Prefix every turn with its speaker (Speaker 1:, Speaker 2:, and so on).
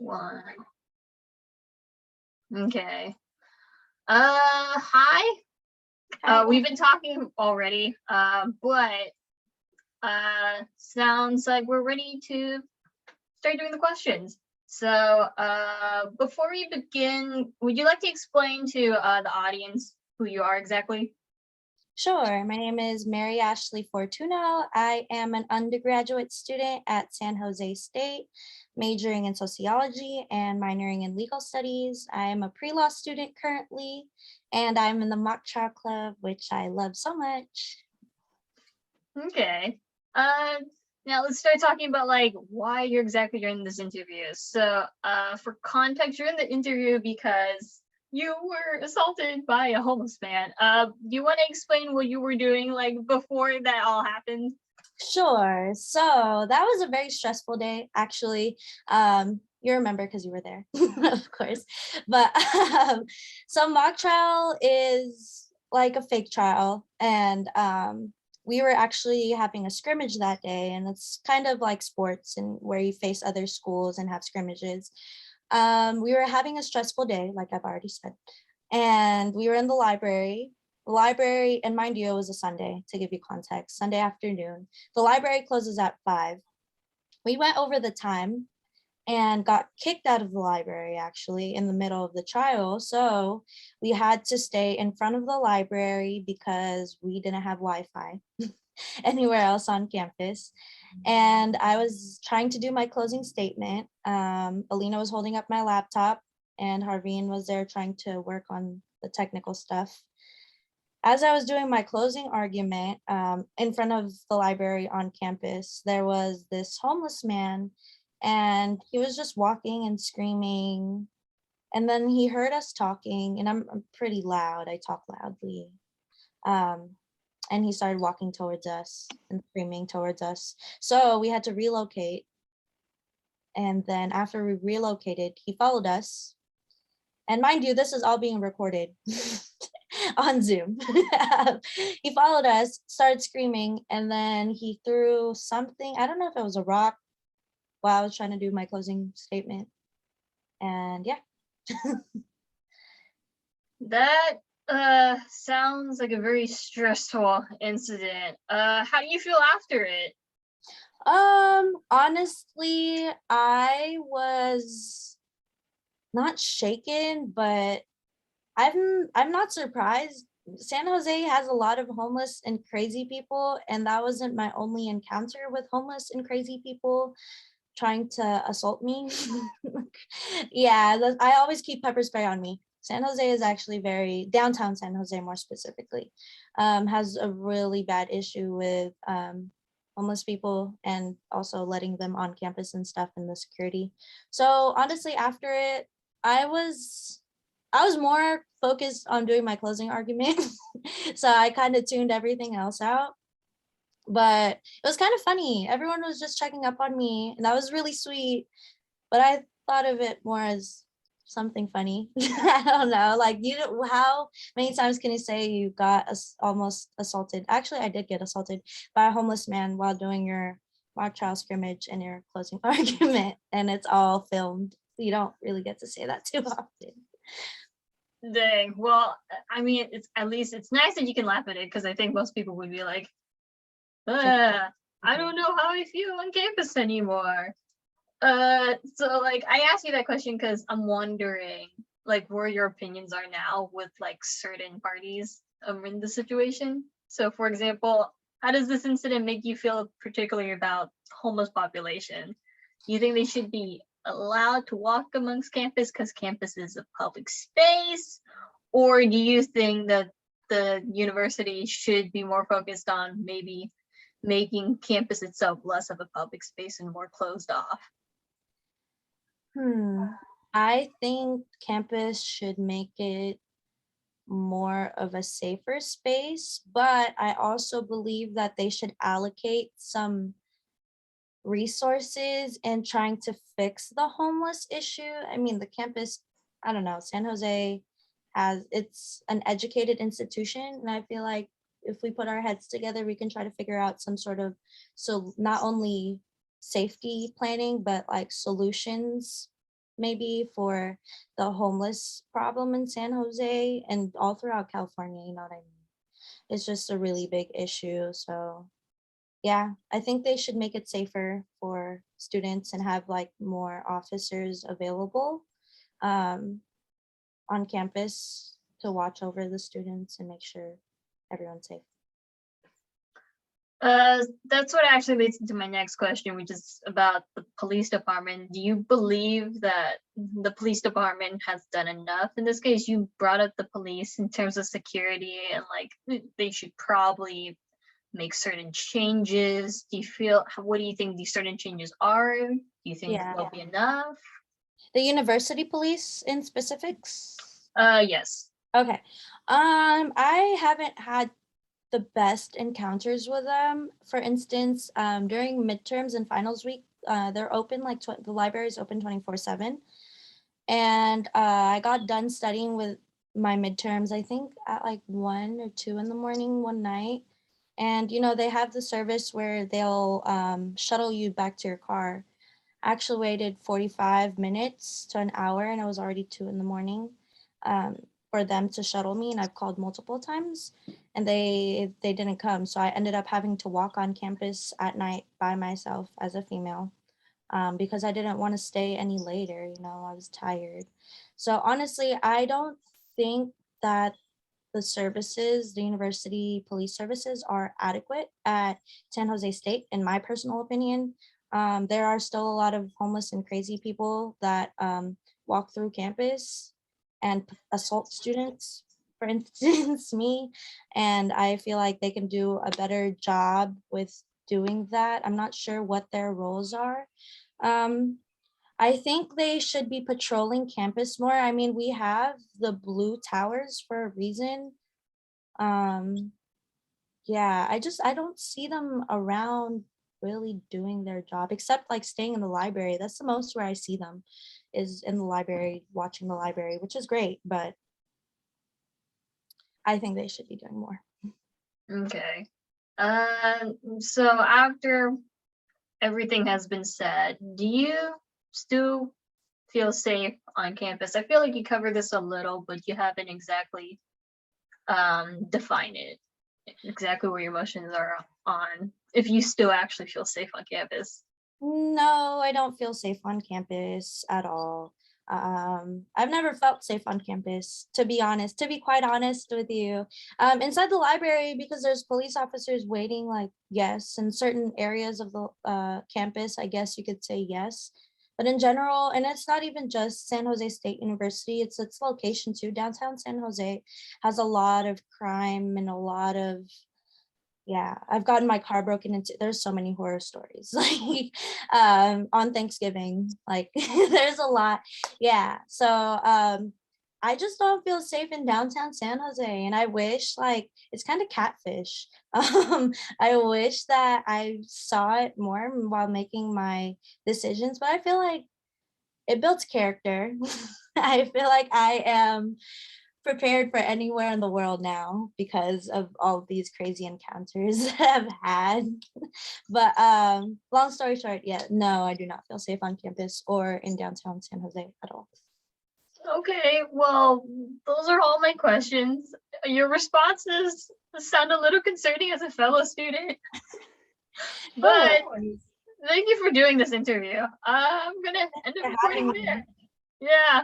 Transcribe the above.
Speaker 1: One. Okay. Hi.
Speaker 2: Hi.
Speaker 1: We've been talking already, but sounds like we're ready to start doing the questions. So, before we begin, would you like to explain to the audience who you are exactly?
Speaker 2: Sure. My name is Mary Ashley Fortuno. I am an undergraduate student at San Jose State, majoring in sociology and minoring in legal studies. I am a pre-law student currently, and I'm in the mock trial club, which I love so much.
Speaker 1: Okay. Uh, Now let's start talking about like why you're in this interview. So, for context, you're in the interview because you were assaulted by a homeless man. Do you want to explain what you were doing like before that all happened?
Speaker 2: Sure. So that was a very stressful day, actually. You remember because you were there, of course. But so mock trial is like a fake trial, and we were actually having a scrimmage that day, and it's kind of like sports and where you face other schools and have scrimmages. We were having a stressful day, like I've already said, and we were in the library. The library, and mind you, it was a Sunday, to give you context, Sunday afternoon. The library closes at 5. We went over the time and got kicked out of the library actually in the middle of the trial. So we had to stay in front of the library because we didn't have Wi-Fi anywhere else on campus. And I was trying to do my closing statement. Alina was holding up my laptop and Harveen was there trying to work on the technical stuff. As I was doing my closing argument in front of the library on campus, there was this homeless man and he was just walking and screaming. And then he heard us talking, and I'm pretty loud, I talk loudly. Um, and he started walking towards us and screaming towards us. So we had to relocate. And then after we relocated, he followed us. And mind you, this is all being recorded on Zoom. He followed us, started screaming, and then he threw something. I don't know if it was a rock while I was trying to do my closing statement. And yeah.
Speaker 1: That sounds like a very stressful incident. How do you feel after it?
Speaker 2: Honestly, I was not shaken, but I'm not surprised. San Jose has a lot of homeless and crazy people, and that wasn't my only encounter with homeless and crazy people trying to assault me. Yeah, I always keep pepper spray on me. San Jose is actually very downtown San Jose, more specifically, has a really bad issue with homeless people and also letting them on campus and stuff and the security. So honestly, after it, I was I was more focused on doing my closing argument. So I kind of tuned everything else out. But it was kind of funny. Everyone was just checking up on me, and that was really sweet. But I thought of it more as something funny. I don't know. Like, you know, how many times can you say you got almost assaulted? Actually, I did get assaulted by a homeless man while doing your mock trial scrimmage and your closing argument, and it's all filmed. You don't really get to say that too often.
Speaker 1: Dang. Well, I mean, it's at least it's nice that you can laugh at it because I think most people would be like, I don't know how I feel on campus anymore. So like I asked you that question because I'm wondering like where your opinions are now with like certain parties in the situation. So for example, how does this incident make you feel particularly about homeless population? Do you think they should be allowed to walk amongst campus because campus is a public space? Or do you think that the university should be more focused on maybe making campus itself less of a public space and more closed off?
Speaker 2: I think campus should make it more of a safer space, but I also believe that they should allocate some resources in trying to fix the homeless issue. I mean, the campus, I don't know, San Jose it's an educated institution, and I feel like if we put our heads together, we can try to figure out some sort of, so not only safety planning, but like solutions maybe for the homeless problem in San Jose and all throughout California, you know what I mean? It's just a really big issue. So yeah, I think they should make it safer for students and have like more officers available um, on campus to watch over the students and make sure everyone's safe.
Speaker 1: That's what actually leads into my next question, which is about the police department. Do you believe that the police department has done enough in this case? You brought up the police in terms of security and like they should probably make certain changes. What do you think these certain changes are? Do you think
Speaker 2: Yeah.
Speaker 1: they'll be enough?
Speaker 2: The university police in specifics?
Speaker 1: Yes.
Speaker 2: Okay. I haven't had the best encounters with them. For instance, during midterms and finals week, they're open like the library is open 24/7. And I got done studying with my midterms, I think at like 1 or 2 in the morning one night. And you know, they have the service where they'll shuttle you back to your car. I actually waited 45 minutes to an hour and it was already 2 in the morning for them to shuttle me. And I've called multiple times and they didn't come. So I ended up having to walk on campus at night by myself as a female because I didn't want to stay any later. You know, I was tired. So honestly, I don't think that the services, the university police services are adequate at San Jose State, in my personal opinion. There are still a lot of homeless and crazy people that walk through campus and assault students, for instance, me. And I feel like they can do a better job with doing that. I'm not sure what their roles are. Um, I think they should be patrolling campus more. I mean, we have the blue towers for a reason. Um, yeah, I don't see them around really doing their job except like staying in the library. That's the most where I see them is in the library, watching the library, which is great, but I think they should be doing more.
Speaker 1: Okay. So after everything has been said, do you still feel safe on campus? I feel like you covered this a little, but you haven't exactly defined it, exactly where your emotions are on, if you still actually feel safe on campus.
Speaker 2: No, I don't feel safe on campus at all. I've never felt safe on campus, to be honest, to be quite honest with you. Inside the library, because there's police officers waiting, like, yes, in certain areas of the campus, I guess you could say yes. But in general, and it's not even just San Jose State University, it's its location too. Downtown San Jose has a lot of crime and a lot of, yeah, I've gotten my car broken into. There's so many horror stories like on Thanksgiving, like there's a lot. Yeah, so I just don't feel safe in downtown San Jose, and I wish, like, it's kind of catfish. I wish that I saw it more while making my decisions, but I feel like it builds character. I feel like I am prepared for anywhere in the world now because of all of these crazy encounters that I've had. But long story short, yeah, no, I do not feel safe on campus or in downtown San Jose at all.
Speaker 1: Okay, well, those are all my questions. Your responses sound a little concerning as a fellow student, but thank you for doing this interview. I'm gonna end up recording there. Yeah.